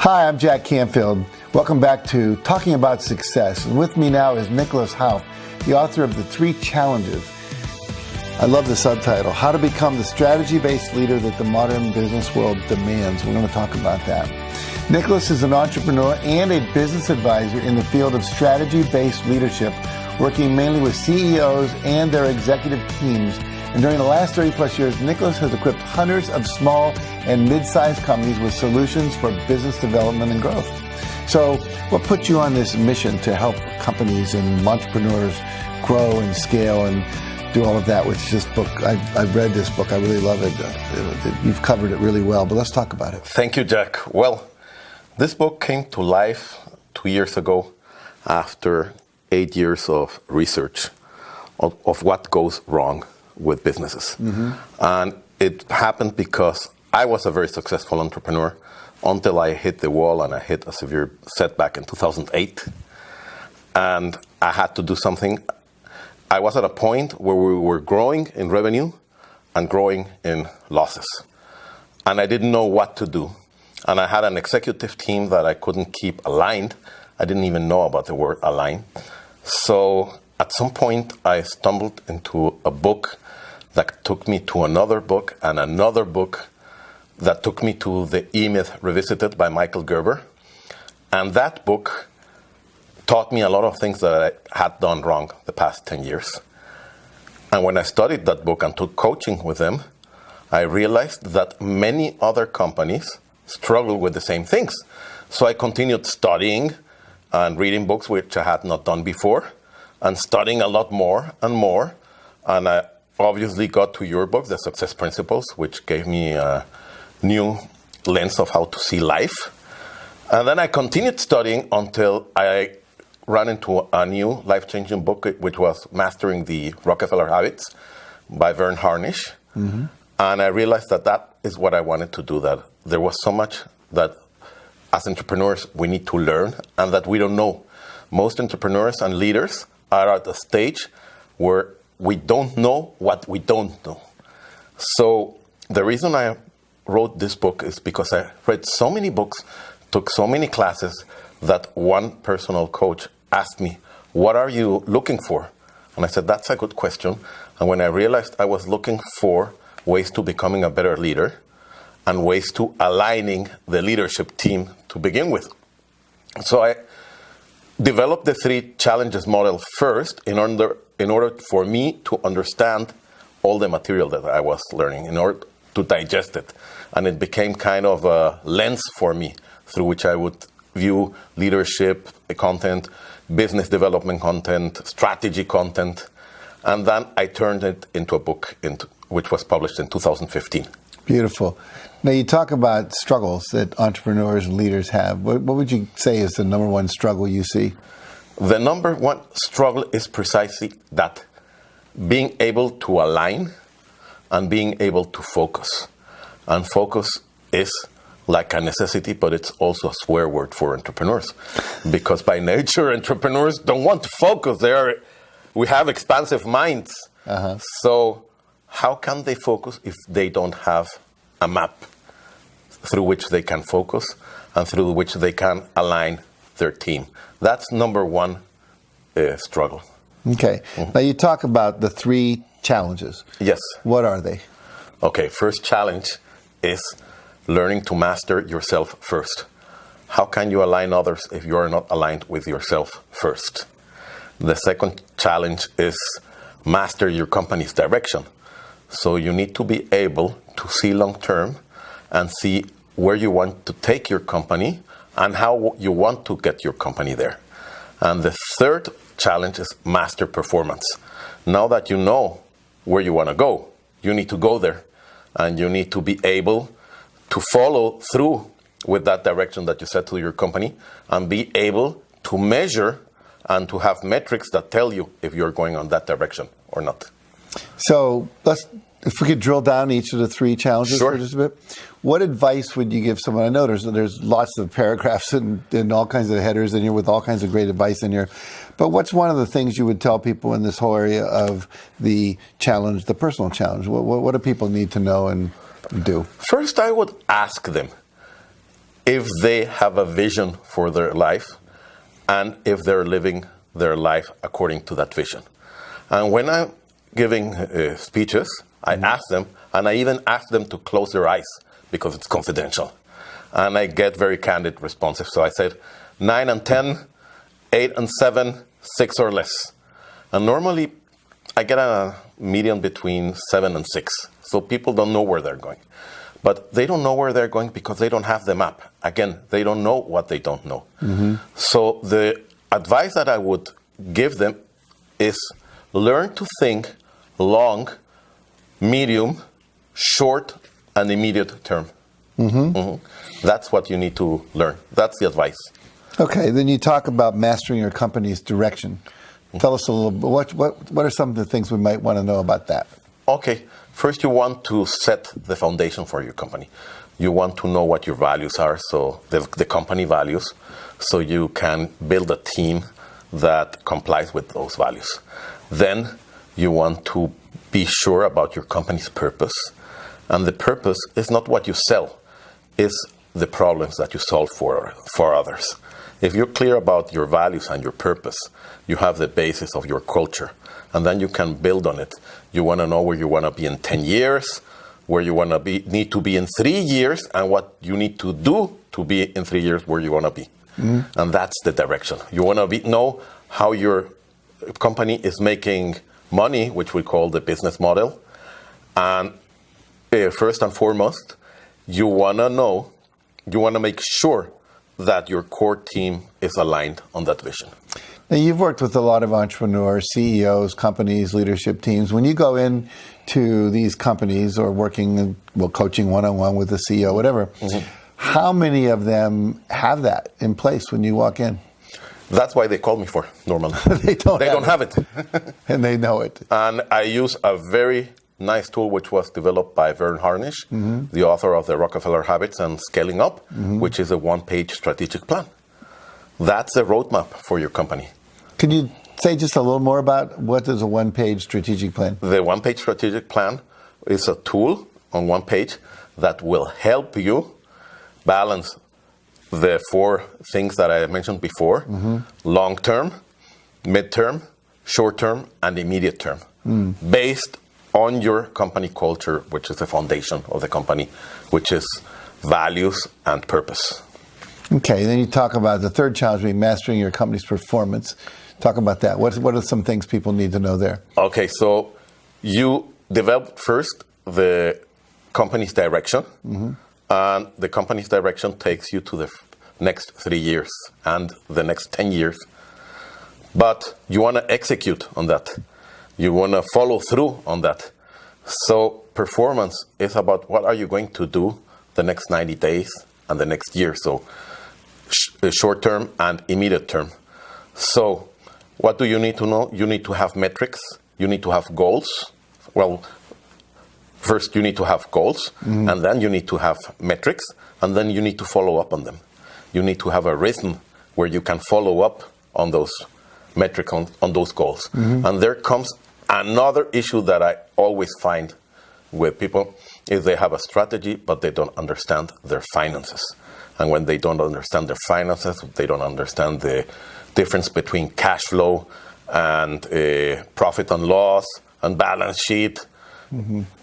Hi, I'm Jack Canfield. Welcome back to Talking About Success. And with me now is Nicolas Hauff, the author of The 3 Challenges. I love the subtitle, How to Become the Strategy-Based Leader That the Modern Business World Demands. We're going to talk about that. Nicolas is an entrepreneur and a business advisor in the field of strategy-based leadership, working mainly with CEOs and their executive teams. And during the last 30 plus years, Nicolas has equipped hundreds of small and mid-sized companies with solutions for business development and growth. So what put you on this mission to help companies and entrepreneurs grow and scale and do all of that with this book? I've read this book. I really love it. You've covered it really well, but let's talk about it. Thank you, Jack. Well, this book came to life 2 years ago after 8 years of research of what goes wrong with businesses. Mm-hmm. And it happened because I was a very successful entrepreneur until I hit the wall and I hit a severe setback in 2008. And I had to do something. I was at a point where we were growing in revenue and growing in losses. And I didn't know what to do. And I had an executive team that I couldn't keep aligned. I didn't even know about the word align. So at some point, I stumbled into a book that took me to another book and another book that took me to The E-Myth Revisited by Michael Gerber. And that book taught me a lot of things that I had done wrong the past 10 years. And when I studied that book and took coaching with them, I realized that many other companies struggle with the same things. So I continued studying and reading books which I had not done before, and studying a lot more and more. And I obviously got to your book, The Success Principles, which gave me a new lens of how to see life. And then I continued studying until I ran into a new life-changing book, which was Mastering the Rockefeller Habits by Vern Harnish. Mm-hmm. And I realized that that is what I wanted to do, that there was so much that as entrepreneurs we need to learn and that we don't know. Most entrepreneurs and leaders are at a stage where we don't know what we don't know. So the reason I wrote this book is because I read so many books, took so many classes, that one personal coach asked me, what are you looking for? And I said, that's a good question. And when I realized I was looking for ways to becoming a better leader and ways to aligning the leadership team to begin with. So I developed the 3 challenges model first in order for me to understand all the material that I was learning, in order to digest it. And it became kind of a lens for me through which I would view leadership content, business development content, strategy content. And then I turned it into a book which was published in 2015. Beautiful. Now, you talk about struggles that entrepreneurs and leaders have. What would you say is the number one struggle you see? The number one struggle is precisely that, being able to align and being able to focus. And focus is like a necessity, but it's also a swear word for entrepreneurs. Because by nature, entrepreneurs don't want to focus. We have expansive minds. Uh-huh. So how can they focus if they don't have a map through which they can focus and through which they can align their team? That's number one struggle. Okay. Mm-hmm. Now you talk about the 3 challenges. Yes. What are they? Okay. First challenge is learning to master yourself first. How can you align others if you are not aligned with yourself first? The second challenge is master your company's direction. So you need to be able to see long-term and see where you want to take your company and how you want to get your company there. And the third challenge is master performance. Now that you know where you want to go, you need to go there. And you need to be able to follow through with that direction that you set to your company and be able to measure and to have metrics that tell you if you're going on that direction or not. So if we could drill down each of the 3 challenges for just a bit. What advice would you give someone? I know there's lots of paragraphs and all kinds of headers in here with all kinds of great advice in here. But what's one of the things you would tell people in this whole area of the challenge, the personal challenge? What do people need to know and do? First, I would ask them, if they have a vision for their life and if they're living their life according to that vision. And when I'm giving speeches, I ask them, and I even ask them to close their eyes because it's confidential. And I get very candid responses. So I said 9 and 10, 8 and 7, 6 or less. And normally I get a median between 7 and 6. So people don't know where they're going. But they don't know where they're going because they don't have the map. Again, they don't know what they don't know. So the advice that I would give them is learn to think long, medium, short, and immediate term. That's what you need to learn. That's the advice. Okay, then you talk about mastering your company's direction. Tell us a little bit, what are some of the things we might want to know about that? Okay, first you want to set the foundation for your company. You want to know what your values are, so the company values, so you can build a team that complies with those values. Then you want to be sure about your company's purpose. And the purpose is not what you sell, it's the problems that you solve for others. If you're clear about your values and your purpose, you have the basis of your culture, and then you can build on it. You want to know where you want to be in 10 years, where you want to need to be in 3 years, and what you need to do to be in 3 years where you want to be. And that's the direction. You want to know how your company is making money, which we call the business model. And first and foremost, you want to make sure that your core team is aligned on that vision. Now, you've worked with a lot of entrepreneurs, CEOs, companies, leadership teams. When you go in to these companies or working, coaching one-on-one with the CEO, whatever, how many of them have that in place when you walk in? That's why they call me for, normally. They don't have it. And they know it. And I use a very nice tool which was developed by Vern Harnish, the author of The Rockefeller Habits and Scaling Up, which is a one-page strategic plan. That's a roadmap for your company. Can you say just a little more about what is a one-page strategic plan? The one-page strategic plan is a tool on one page that will help you balance the 4 things that I mentioned before: long-term, mid-term, short-term, and immediate term, based on your company culture, which is the foundation of the company, which is values and purpose. Okay, then you talk about the third challenge being mastering your company's performance. Talk about that. What are some things people need to know there? Okay, so you develop first the company's direction, and the company's direction takes you to the next 3 years and the next 10 years. But you want to execute on that. You want to follow through on that. So performance is about what are you going to do the next 90 days and the next year. So short term and immediate term. So what do you need to know? You need to have metrics. You need to have goals. Well, first you need to have goals, and then you need to have metrics, and then you need to follow up on them. You need to have a rhythm where you can follow up on those metrics, on those goals. And there comes another issue that I always find with people is they have a strategy, but they don't understand their finances. And when they don't understand their finances, they don't understand the difference between cash flow and profit and loss and balance sheet.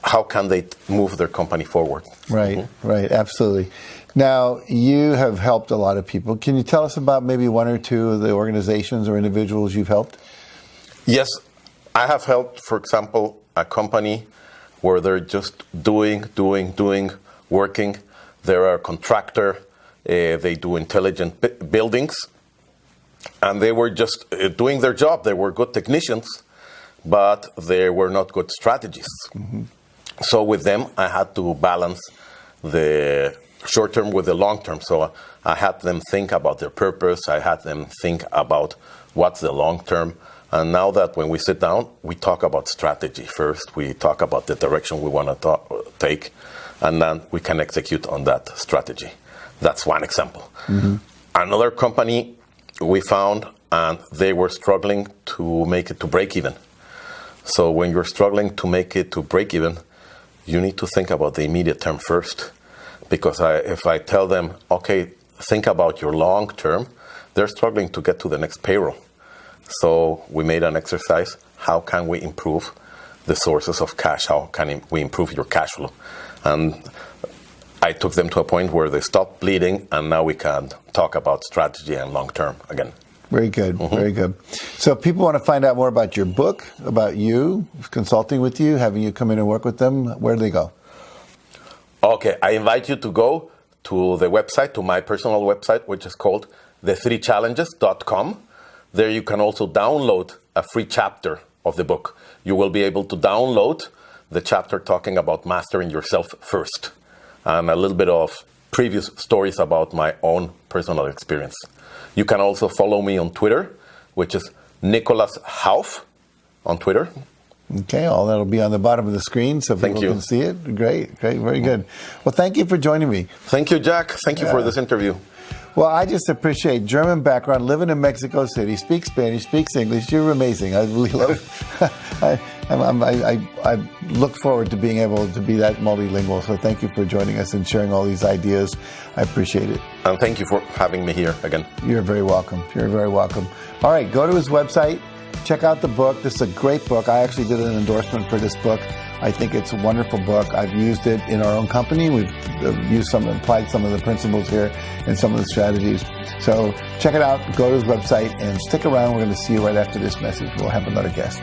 How can they move their company forward? Right, right, absolutely. Now, you have helped a lot of people. Can you tell us about maybe 1 or 2 of the organizations or individuals you've helped? Yes, I have helped, for example, a company where they're just doing, working. They're a contractor. They do intelligent buildings. And they were just doing their job. They were good technicians, but they were not good strategists. So with them, I had to balance the short term with the long term. So I had them think about their purpose. I had them think about what's the long term. And now that when we sit down, we talk about strategy first. We talk about the direction we want to take, and then we can execute on that strategy. That's one example. Another company we found, and they were struggling to make it to break even. So when you're struggling to make it to break even, you need to think about the immediate term first, Because if I tell them, okay, think about your long term, they're struggling to get to the next payroll. So we made an exercise. How can we improve the sources of cash? How can we improve your cash flow? And I took them to a point where they stopped bleeding, and now we can talk about strategy and long term again. Very good, very good. So if people want to find out more about your book, about you, consulting with you, having you come in and work with them, where do they go? Okay, I invite you to go to the website, to my personal website, which is called the3challenges.com. There you can also download a free chapter of the book. You will be able to download the chapter talking about mastering yourself first, and a little bit of previous stories about my own personal experience. You can also follow me on Twitter, which is Nicolas Hauff on Twitter. Okay, all that'll be on the bottom of the screen so people can see it. Great, very good. Well, thank you for joining me. Thank you, Jack. Thank you for this interview. Well, I just appreciate German background, living in Mexico City, speaks Spanish, speaks English. You're amazing. I really love it. I look forward to being able to be that multilingual. So thank you for joining us and sharing all these ideas. I appreciate it. And thank you for having me here again. You're very welcome. You're very welcome. All right, go to his website. Check out the book. This is a great book. I actually did an endorsement for this book. I think it's a wonderful book. I've used it in our own company. We've applied some of the principles here and some of the strategies. So check it out. Go to his website and stick around. We're going to see you right after this message. We'll have another guest.